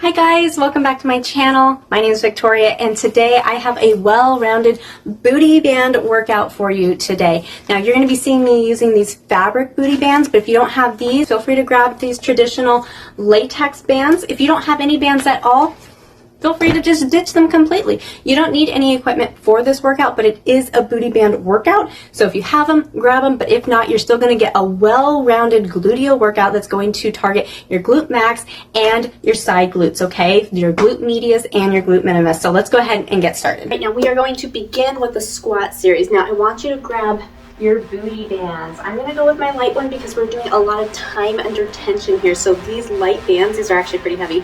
Hi guys, welcome back to my channel. My name is Victoria and today I have a well-rounded booty band workout for you today. Now you're going to be seeing me using these fabric booty bands, but if you don't have these, feel free to grab these traditional latex bands. If you don't have any bands at all, feel free to just ditch them completely. You don't need any equipment for this workout, but it is a booty band workout. So if you have them, grab them, but if not, you're still going to get a well-rounded gluteal workout that's going to target your glute max and your side glutes, okay? Your glute medius and your glute minimus. So let's go ahead and get started. Right now, we are going to begin with the squat series. Now, I want you to grab your booty bands. I'm going to go with my light one because we're doing a lot of time under tension here. So these light bands, these are actually pretty heavy.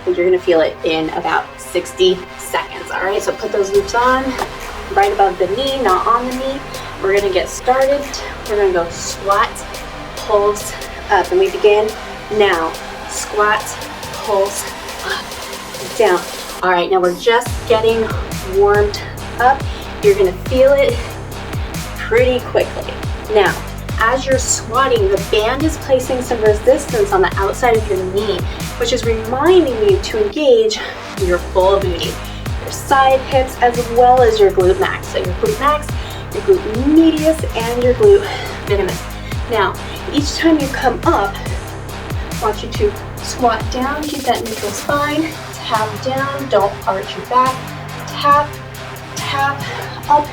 And you're going to feel it in about 60 seconds. All right, so put those loops on right above the knee, not on the knee. We're going to get started. We're going to go squat, pulse, up, and we begin now. Squat, pulse, up, down. All right, now we're just getting warmed up. You're going to feel it pretty quickly. Now, as you're squatting, the band is placing some resistance on the outside of your knee, which is reminding you to engage your full booty, your side hips, as well as your glute max. So your glute max, your glute medius, and your glute minimus. Now, each time you come up, I want you to squat down, keep that neutral spine, tap down, don't arch your back, tap, tap, up,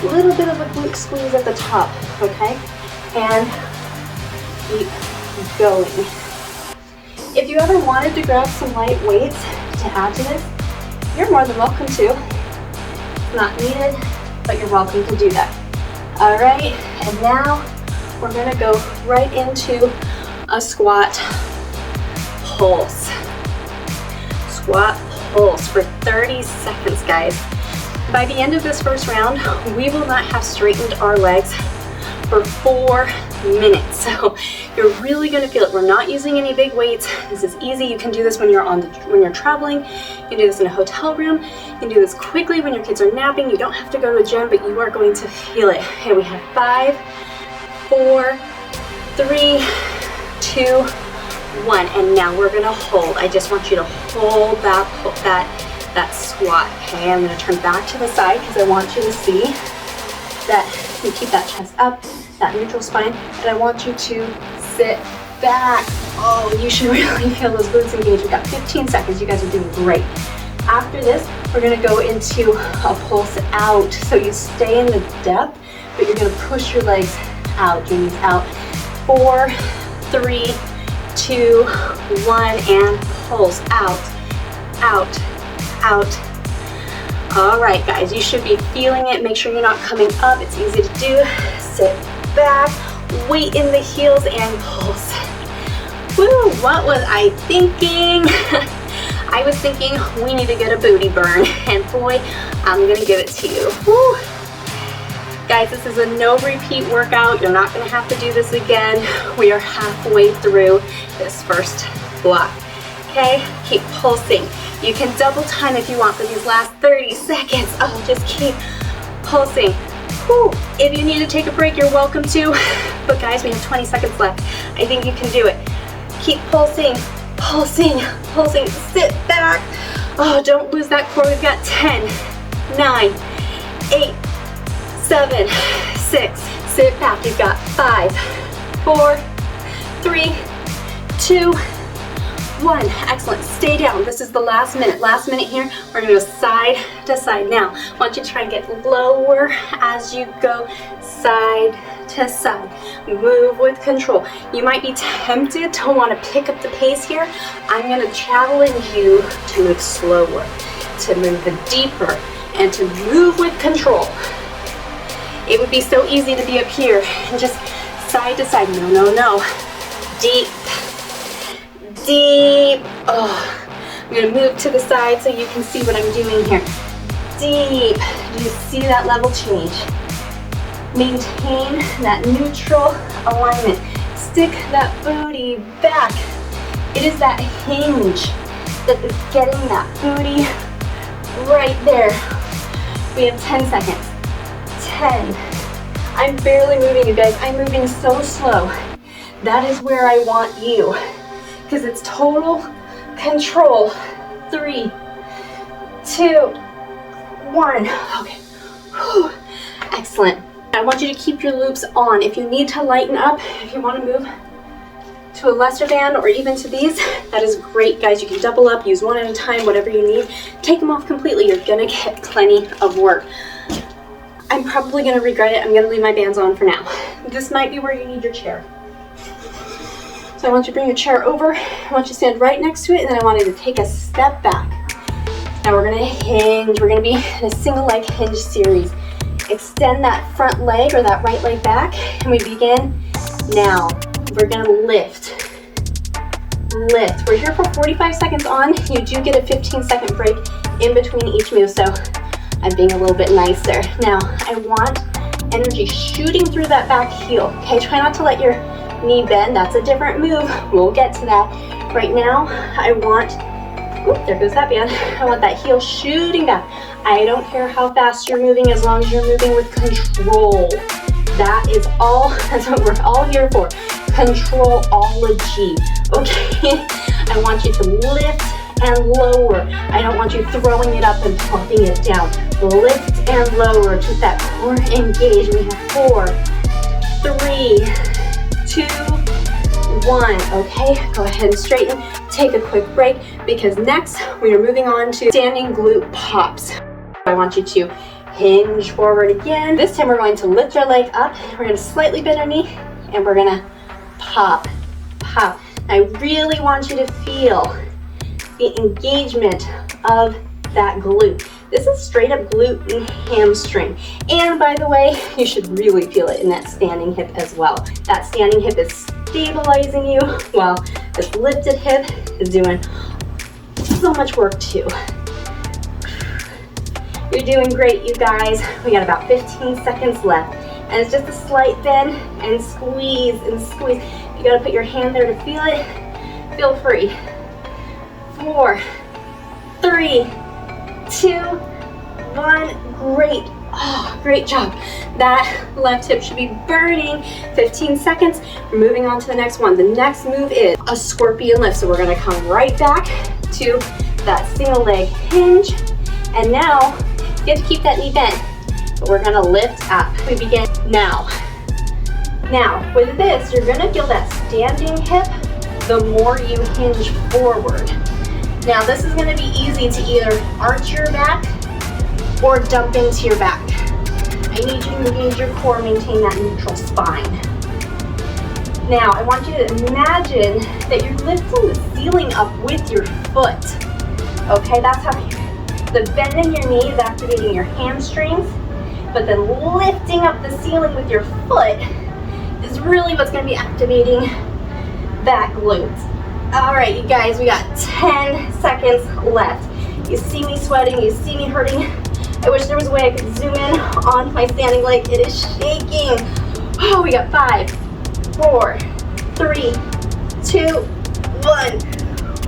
a little bit of a glute squeeze at the top, okay? And keep going. If you ever wanted to grab some light weights to add to this, you're more than welcome to. It's not needed, but you're welcome to do that. All right, and now we're gonna go right into a squat pulse. Squat pulse for 30 seconds, guys. By the end of this first round, we will not have straightened our legs for 4 minutes. So you're really going to feel it. We're not using any big weights. This is easy. You can do this when you're traveling. You can do this in a hotel room. You can do this quickly when your kids are napping. You don't have to go to a gym, but you are going to feel it. Okay, we have 5, 4, 3, 2, 1, and now we're going to hold. I just want you to hold that squat. Okay, I'm going to turn back to the side because I want you to see that you keep that chest up, that neutral spine, and I want you to sit back. Oh, you should really feel those glutes engage. We've got 15 seconds. You guys are doing great. After this, we're going to go into a pulse out. So you stay in the depth, but you're going to push your legs out, your knees out. 4, 3, 2, 1, and pulse out, out, out. All right, guys, you should be feeling it. Make sure you're not coming up. It's easy to do. Sit back, weight in the heels, and pulse. Woo, what was I thinking? I was thinking we need to get a booty burn, and boy, I'm gonna give it to you. Woo. Guys, this is a no repeat workout. You're not gonna have to do this again. We are halfway through this first block. Okay, keep pulsing. You can double time if you want for these last 30 seconds. Oh, just keep pulsing. Whew. If you need to take a break, you're welcome to. But guys, we have 20 seconds left. I think you can do it. Keep pulsing, pulsing, pulsing. Sit back. Oh, don't lose that core. We've got 10, 9, 8, 7, 6. Sit back. You've got 5, 4, 3, 2, 1. Excellent. Stay down. This is the last minute. Last minute here. We're going to go side to side. Now, I want you to try and get lower as you go side to side. Move with control. You might be tempted to want to pick up the pace here. I'm going to challenge you to move slower, to move deeper, and to move with control. It would be so easy to be up here and just side to side. No, no, no. Deep. Deep. Oh, I'm going to move to the side so you can see what I'm doing here. Deep. Do you see that level change? Maintain that neutral alignment. Stick that booty back. It is that hinge that is getting that booty right there. We have 10 seconds. 10. I'm barely moving, you guys. I'm moving so slow. That is where I want you. Because it's total Control. 3, 2, 1. Okay. Whew. Excellent. I want you to keep your loops on. If you need to lighten up, if you want to move to a lesser band or even to these, that is great, guys. You can double up, use one at a time, whatever you need. Take them off completely. You're gonna get plenty of work. I'm probably gonna regret it. I'm gonna leave my bands on for now. This might be where you need your chair. So I want you to bring your chair over. I want you to stand right next to it, and then I want you to take a step back. Now we're gonna hinge. We're gonna be in a single leg hinge series. Extend that front leg or that right leg back, and we begin now. We're gonna lift. Lift. We're here for 45 seconds on. You do get a 15-second break in between each move, so I'm being a little bit nicer. Now, I want energy shooting through that back heel. Okay, try not to let your knee bend. That's a different move. We'll get to that. Right now, I want, oop, there goes that band. I want that heel shooting back. I don't care how fast you're moving as long as you're moving with control. That is all, that's what we're all here for. Control-ology, okay? I want you to lift and lower. I don't want you throwing it up and plumping it down. Lift and lower. Keep that core engaged. We have 4, 3, 2, 1. Okay, go ahead and straighten. Take a quick break because next we are moving on to standing glute pops. I want you to hinge forward again. This time we're going to lift our leg up. We're going to slightly bend our knee and we're going to pop, pop. I really want you to feel the engagement of that glute. This is straight up glute and hamstring. And by the way, you should really feel it in that standing hip as well. That standing hip is stabilizing you while this lifted hip is doing so much work too. You're doing great, you guys. We got about 15 seconds left. And it's just a slight bend and squeeze and squeeze. You gotta put your hand there to feel it. Feel free. 4, 3, 2, 1. Great. Oh, great job. That left hip should be burning. 15 seconds. We're moving on to the next one. The next move is a scorpion lift. So we're gonna come right back to that single leg hinge. And now, you have to keep that knee bent. But we're gonna lift up. We begin now. Now, with this, you're gonna feel that standing hip the more you hinge forward. Now, this is gonna be easy to either arch your back or dump into your back. I need you to engage your core, maintain that neutral spine. Now, I want you to imagine that you're lifting the ceiling up with your foot. Okay, that's how the bend in your knee is activating your hamstrings, but then lifting up the ceiling with your foot is really what's going to be activating that glute. All right, you guys, we got 10 seconds left. You see me sweating, you see me hurting. I wish there was a way I could zoom in on my standing leg. It is shaking. Oh, we got 5, 4, 3, 2, 1.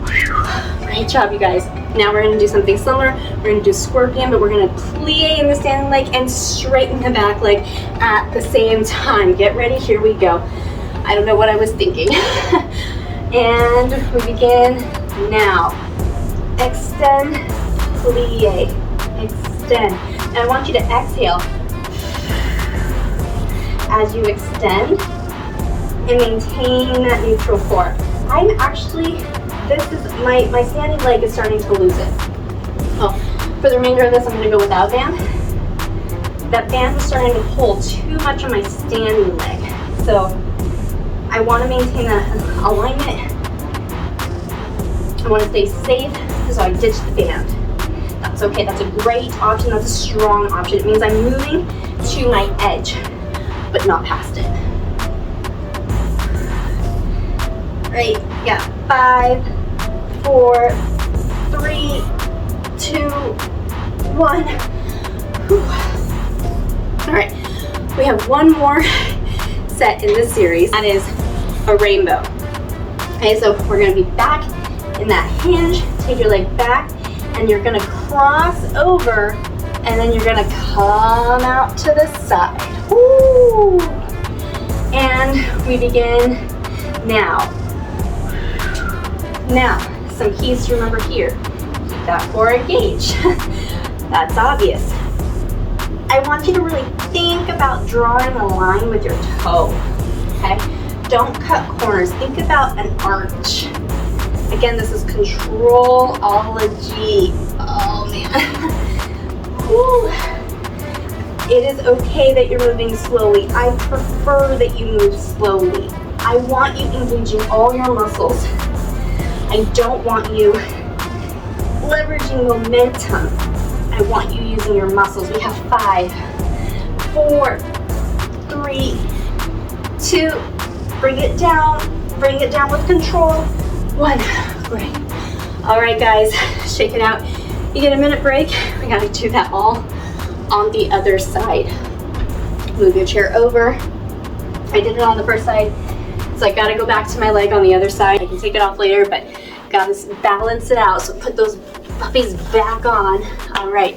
Whew. Great job, you guys. Now we're gonna do something similar. We're gonna do scorpion, but we're gonna plie in the standing leg and straighten the back leg at the same time. Get ready, here we go. I don't know what I was thinking. And we begin now. Extend, plie, extend. And I want you to exhale as you extend and maintain that neutral core. I'm actually, this is, my standing leg is starting to lose it. So for the remainder of this, I'm gonna go without band. That band is starting to hold too much of my standing leg. So I wanna maintain that alignment. I wanna stay safe, so I ditch the band. That's okay, that's a great option, that's a strong option. It means I'm moving to my edge, but not past it. Right, yeah, 5, 4, 3, 2, 1. Whew. All right, we have one more set in this series. That is a rainbow. Okay, so we're gonna be back in that hinge. Take your leg back, and you're gonna cross over, and then you're gonna come out to the side. Woo! And we begin now. Now, Some keys to remember here. Keep that core engaged. That's obvious. I want you to really think about drawing a line with your toe, okay? Don't cut corners. Think about an arch. Again, this is controlology. Oh man. Whew. It is okay that you're moving slowly. I prefer that you move slowly. I want you engaging all your muscles. I don't want you leveraging momentum. I want you using your muscles. We have 5, 4, 3, 2, bring it down with control. 1, great. All right, guys, shake it out. You get a minute break. We gotta do that all on the other side. Move your chair over. I did it on the first side, so I gotta go back to my leg on the other side. I can take it off later, but gotta balance it out. So put those puppies back on. All right,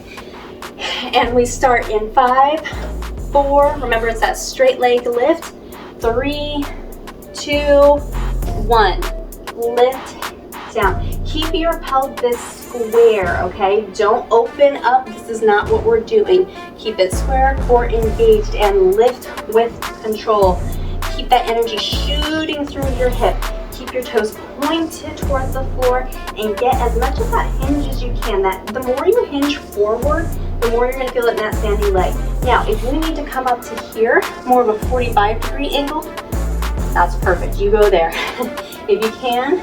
and we start in 5, 4, remember it's that straight leg lift. 3, 2, 1, lift down. Keep your pelvis square, okay? Don't open up, this is not what we're doing. Keep it square, core engaged, and lift with control. Keep that energy shooting through your hip. Keep your toes pointed towards the floor and get as much of that hinge as you can. The more you hinge forward, the more you're gonna feel it in that standing leg. Now, if you need to come up to here, more of a 45-degree angle, that's perfect, you go there. If you can,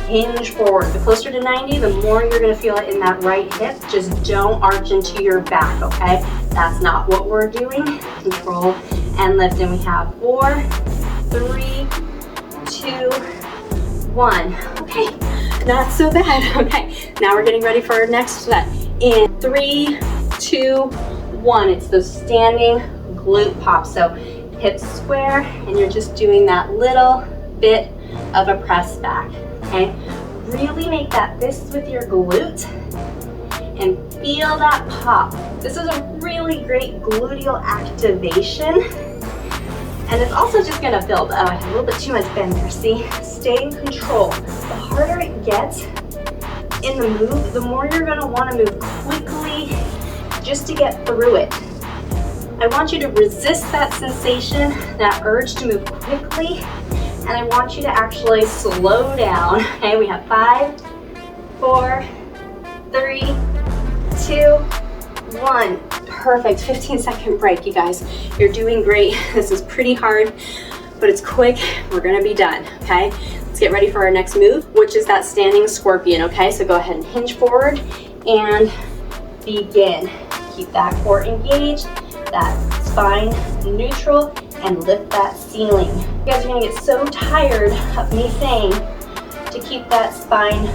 hinge forward. The closer to 90, the more you're gonna feel it in that right hip. Just don't arch into your back, okay? That's not what we're doing. Control and lift, and we have 4, 3, 2, 1. Okay, not so bad. Okay, now we're getting ready for our next set. In 3, 2, 1. It's those standing glute pops. So hips square, and you're just doing that little bit of a press back. Okay, really make that fist with your glute and feel that pop. This is a really great gluteal activation, and it's also just gonna build. Oh, I have a little bit too much bend there. See, stay in control. The harder it gets in the move, the more you're gonna wanna move quickly just to get through it. I want you to resist that sensation, that urge to move quickly, and I want you to actually slow down. Okay, we have 5, 4, 3, 2, 1. Perfect, 15-second break, you guys. You're doing great. This is pretty hard, but it's quick. We're gonna be done, okay? Let's get ready for our next move, which is that standing scorpion, okay? So go ahead and hinge forward and begin. Keep that core engaged, that spine neutral, and lift that ceiling. You guys are gonna get so tired of me saying to keep that spine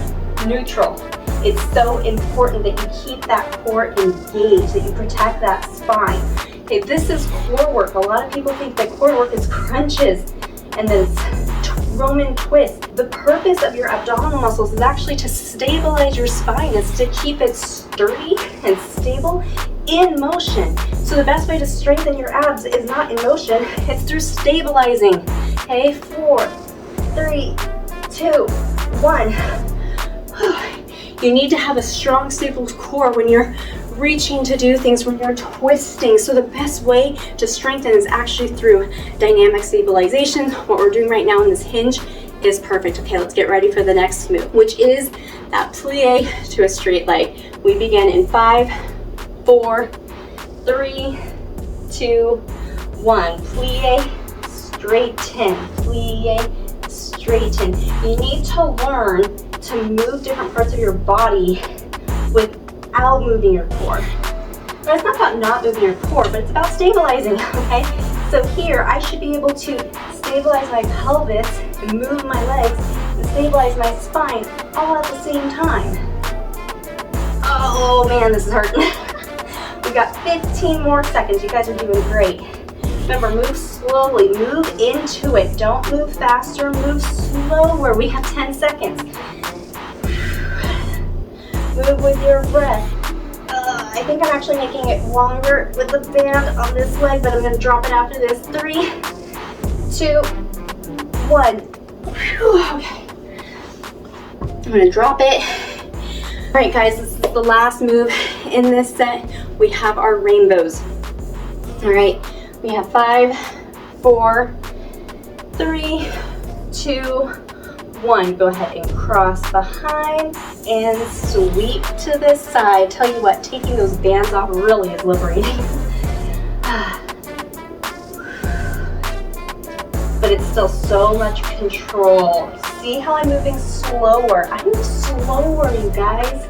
neutral. It's so important that you keep that core engaged, that you protect that spine. Okay, this is core work. A lot of people think that core work is crunches and then Roman twist. The purpose of your abdominal muscles is actually to stabilize your spine. It's to keep it sturdy and stable in motion. So the best way to strengthen your abs is not in motion, it's through stabilizing. Okay, 4, 3, 2, 1. You need to have a strong, stable core when you're reaching to do things, when you're twisting. So the best way to strengthen is actually through dynamic stabilization. What we're doing right now in this hinge is perfect. Okay, let's get ready for the next move, which is that plie to a straight leg. We begin in 5, 4, 3, 2, 1. Plie, straighten, plie, straighten. You need to learn to move different parts of your body without moving your core. But it's not about not moving your core, but it's about stabilizing, okay? So here, I should be able to stabilize my pelvis and move my legs and stabilize my spine all at the same time. Oh man, this is hurting. We've got 15 more seconds. You guys are doing great. Remember, move slowly, move into it. Don't move faster, move slower. We have 10 seconds. Move with your breath. I think I'm actually making it longer with the band on this leg, but I'm going to drop it after this. 3, 2, 1. Whew, okay. I'm gonna drop it. All right, guys, this is the last move in this set. We have our rainbows. All right, we have 5, 4, 3, 2, 1. Go ahead and cross behind and sweep to this side. Tell you what, taking those bands off really is liberating. But it's still so much control. See how I'm moving slower? I move slower, you guys.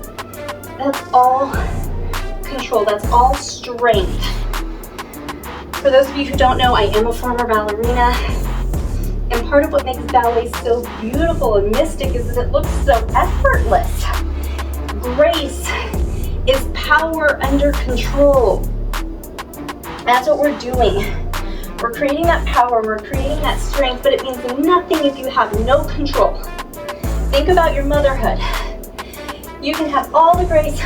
That's all control, that's all strength. For those of you who don't know, I am a former ballerina. And part of what makes ballet so beautiful and mystic is that it looks so effortless. Grace is power under control. That's what we're doing. We're creating that power, we're creating that strength, but it means nothing if you have no control. Think about your motherhood. You can have all the grace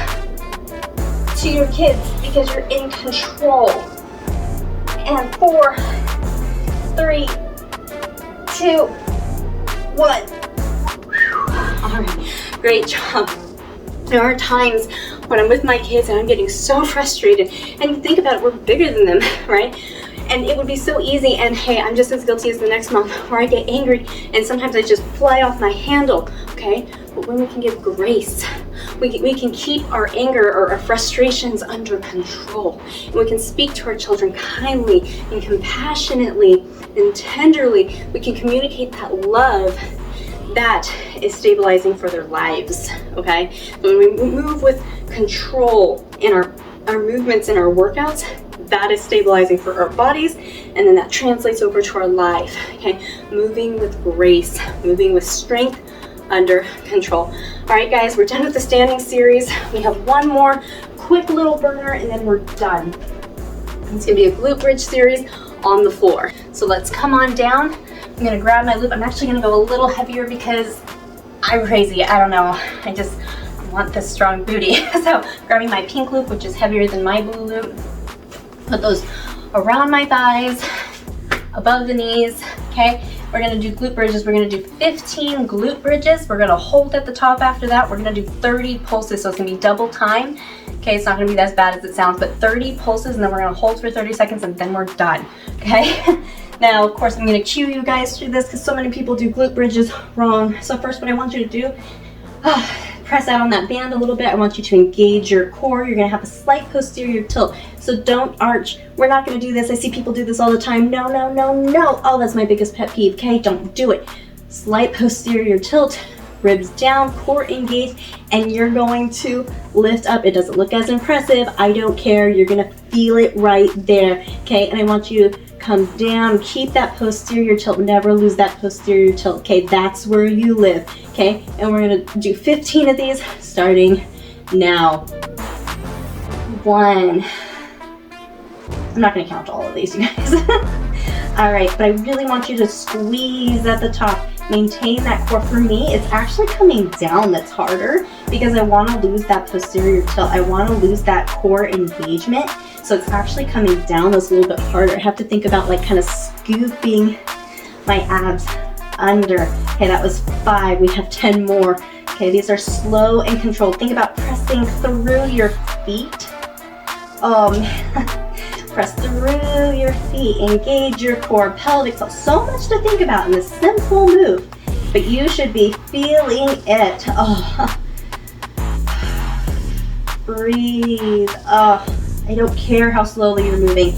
to your kids because you're in control. And 4, 3, 2, 1. All right, great job. There are times when I'm with my kids and I'm getting so frustrated. And think about it, we're bigger than them, right? And it would be so easy, and hey, I'm just as guilty as the next mom, where I get angry and sometimes I just fly off my handle, okay? But when we can give grace, we can keep our anger or our frustrations under control. And we can speak to our children kindly and compassionately and tenderly. We can communicate that love that is stabilizing for their lives, okay? So when we move with control in our movements and our workouts, that is stabilizing for our bodies, and then that translates over to our life, okay? Moving with grace, moving with strength under control. All right, guys, we're done with the standing series. We have one more quick little burner, and then we're done. It's gonna be a glute bridge series on the floor. So let's come on down. I'm gonna grab my loop. I'm actually gonna go a little heavier because I'm crazy, I don't know. I just want this strong booty. So grabbing my pink loop, which is heavier than my blue loop. Put those around my thighs, above the knees, okay? We're gonna do glute bridges. We're gonna do 15 glute bridges. We're gonna hold at the top after that. We're gonna do 30 pulses, so it's gonna be double time. Okay, it's not gonna be as bad as it sounds, but 30 pulses, and then we're gonna hold for 30 seconds, and then we're done, okay? Now, of course, I'm gonna cue you guys through this because so many people do glute bridges wrong. So first, what I want you to do, press out on that band a little bit. I want you to engage your core. You're gonna have a slight posterior tilt. So don't arch. We're not gonna do this. I see people do this all the time. No, no, no, no. Oh, that's my biggest pet peeve, okay? Don't do it. Slight posterior tilt, ribs down, core engaged, and you're going to lift up. It doesn't look as impressive. I don't care. You're gonna feel it right there, okay? And I want you to come down, keep that posterior tilt, never lose that posterior tilt, okay? That's where you live, okay? And we're gonna do 15 of these starting now. 1. I'm not gonna count all of these, you guys. All right, but I really want you to squeeze at the top. Maintain that core. For me, it's actually coming down that's harder because I wanna lose that posterior tilt. I wanna lose that core engagement. So it's actually coming down that's a little bit harder. I have to think about like kind of scooping my abs under. Okay, that was 5. We have 10 more. Okay, these are slow and controlled. Think about pressing through your feet. Press through your feet, engage your core, pelvic floor. So much to think about in this simple move, but you should be feeling it. Oh. Breathe. Oh. I don't care how slowly you're moving.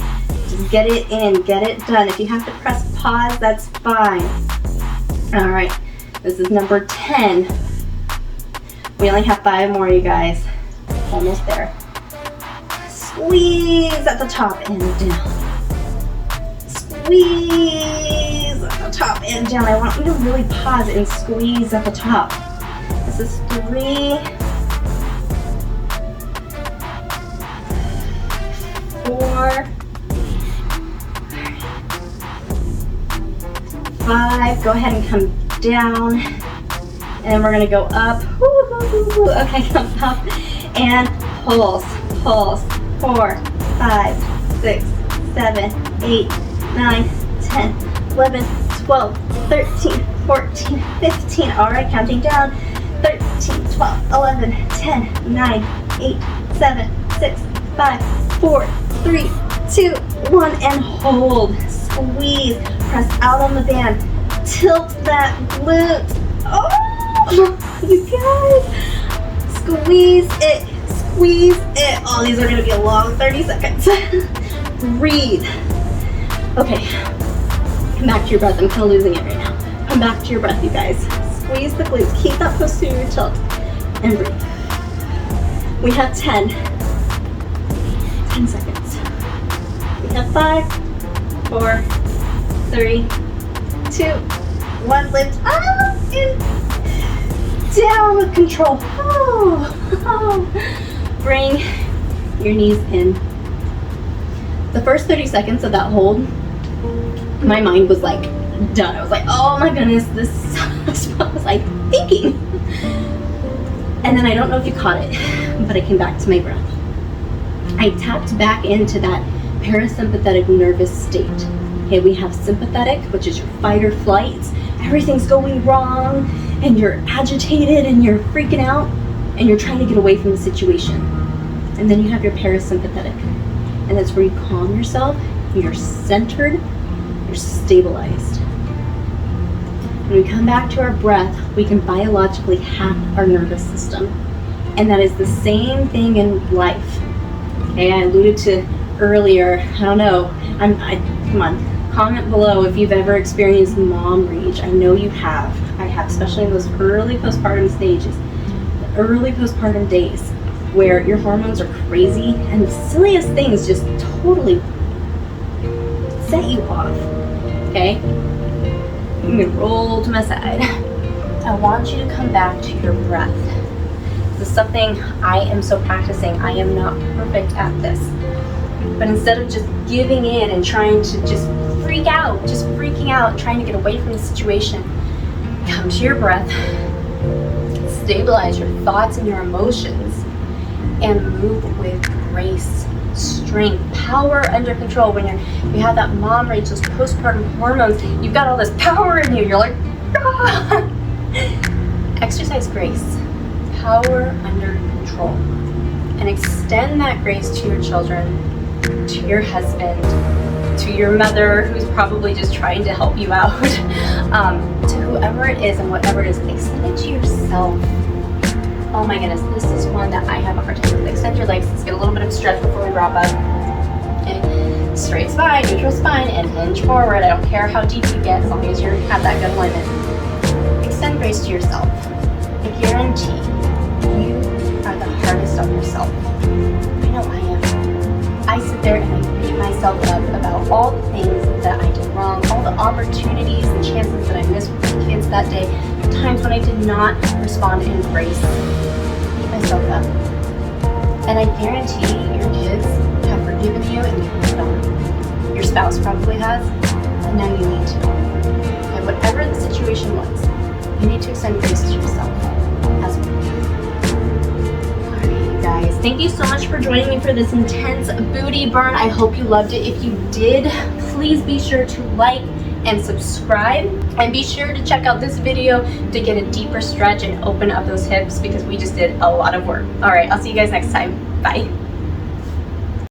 Just get it in, get it done. If you have to press pause, that's fine. All right, this is number 10. We only have 5 more, you guys. Almost there. Squeeze at the top and down. Squeeze at the top and down. I want you to really pause and squeeze at the top. This is 3. 4, 5. Go ahead and come down, and we're gonna go up. Okay, come up and pulse, pulse. 4, 5, 6, 7, 8, 9, 10, 11, 12, 13, 14, 15. All right, counting down. 13, 12, 11, 10, 9, 8, 7, 6, 5, 4, 3, 2, 1, and hold. Squeeze, press out on the band, tilt that glute. Oh, you guys, squeeze it, squeeze it. Oh, these are gonna be a long 30 seconds. Breathe. Okay, come back to your breath. I'm kind of losing it right now. Come back to your breath, you guys. Squeeze the glutes, keep that posterior tilt, and breathe. We have 10 seconds. We have 5, 4, 3, 2, 1, lift up and down with control. Bring your knees in. The first 30 seconds of that hold, my mind was like done. I was like, oh my goodness, this sucks. What was I thinking? And then I don't know if you caught it, but I came back to my breath. I tapped back into that parasympathetic nervous state. Okay, we have sympathetic, which is your fight or flight. Everything's going wrong and you're agitated and you're freaking out and you're trying to get away from the situation. And then you have your parasympathetic, and that's where you calm yourself, you're centered, you're stabilized. When we come back to our breath, we can biologically hack our nervous system. And that is the same thing in life. Okay, I alluded to earlier, I don't know, come on, comment below if you've ever experienced mom rage. I know you have. I have, especially in those early postpartum stages, the early postpartum days where your hormones are crazy and the silliest things just totally set you off. Okay? I'm gonna roll to my side. I want you to come back to your breath. This is something I am so practicing. I am not perfect at this. But instead of just giving in and trying to just freaking out, trying to get away from the situation, come to your breath, stabilize your thoughts and your emotions, and move with grace, strength, power under control. When you have that mom rage, those postpartum hormones, you've got all this power in you. You're like, ah! Exercise grace, power under control, and extend that grace to your children, to your husband, to your mother who's probably just trying to help you out, to whoever it is and whatever it is. Extend it to yourself. Oh my goodness, this is one that I have a hard time with. Extend your legs. Let's get a little bit of stretch before we wrap up. Okay. Straight spine, neutral spine, and hinge forward. I don't care how deep you get as long as you have that good alignment. Extend grace to yourself. I guarantee you are the hardest on yourself. I know I am. I sit there and I beat myself up about all the things that I did wrong, all the opportunities and chances that I missed with the kids that day, the times when I did not respond in grace. I beat myself up. And I guarantee your kids have forgiven you and you've moved on. Your spouse probably has, and now you need to. Okay, whatever the situation was, you need to extend grace to yourself as well. Guys, thank you so much for joining me for this intense booty burn. I hope you loved it. If you did, please be sure to like and subscribe, and be sure to check out this video to get a deeper stretch and open up those hips, because we just did a lot of work. All right, I'll see you guys next time. Bye.